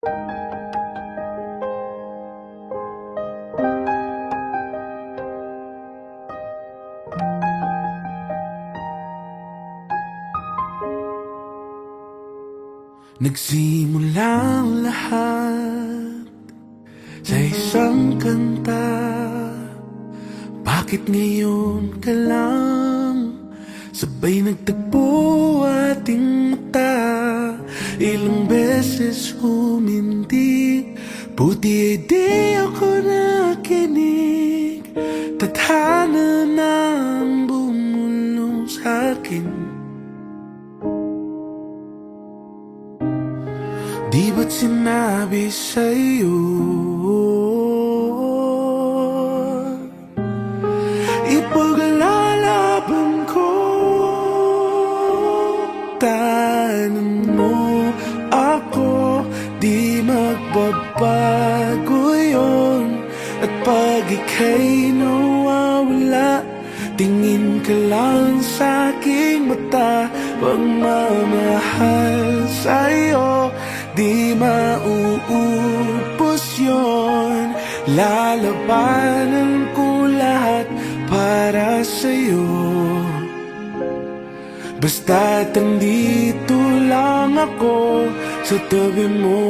Nagsimula ang lahat sa isang kanta. Bakit ngayon ka lang sabay nagtagpo ating mata? Ilang beses humindi, buti ay di ako nakinig. Tadhana nang bumulong sa'kin. Di ba't sinabi sa'yo ipaglalaban ko? Tanan mo ako, di magbabago yun. At pag ika'y nawawala, tingin ka lang sa aking mata. Pagmamahal sa'yo, di mauubos yun. Lalabanan ko lahat para sa'yo. Basta't andito lang ako sa tabi mo.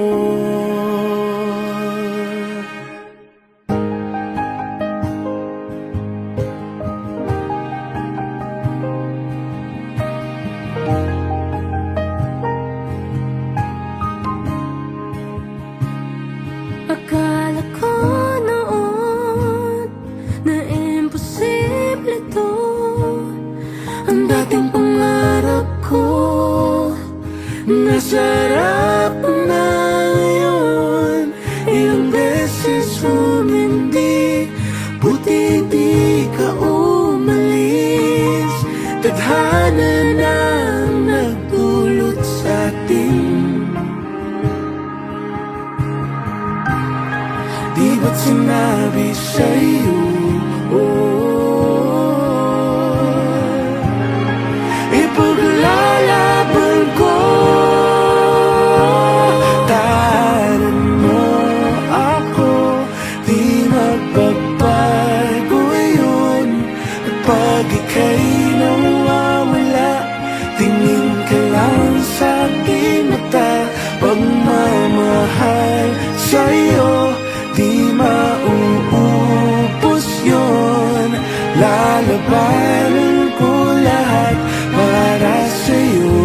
Akala ko noon na imposible to, ang dating pangarap ko nasa harapan na ngayon. Ilang beses humindi, buti di ka umalis. Tadhana na ang nagdulot sa'tin. Di ba't sinabi sa'yo ipaglalaban ko? Tanan mo ako, di magbabago yun. At pag ika'y nawawala, tingin ka lang sa aking mata. Pagmamahal sa'yo, di mauubos yun. Lalabanan ko lahat para sa'yo.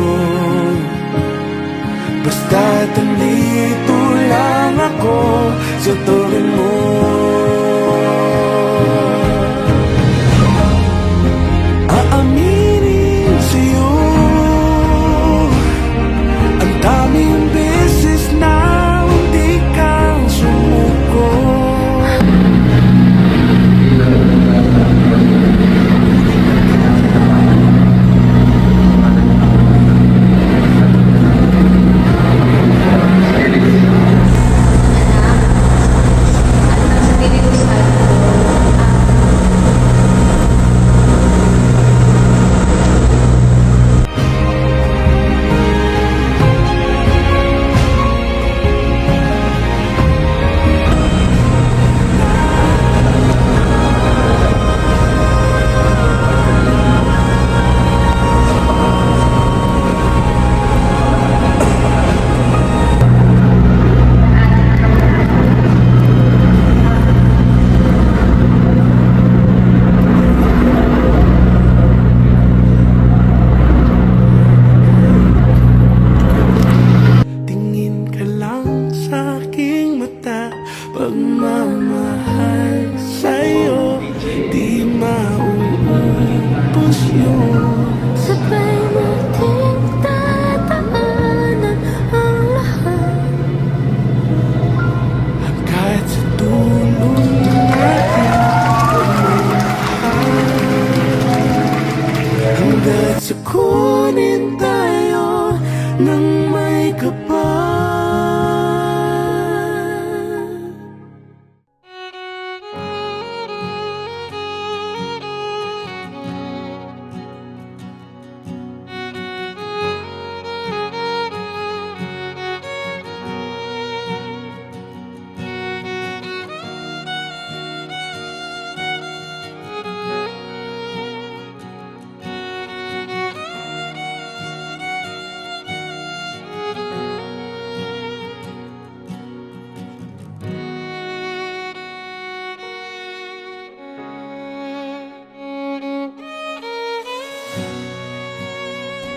Basta't andito lang ako sa tabi mo. Aaminin sa'yo, ang daming beses na hindi ka sumuko.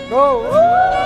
Go!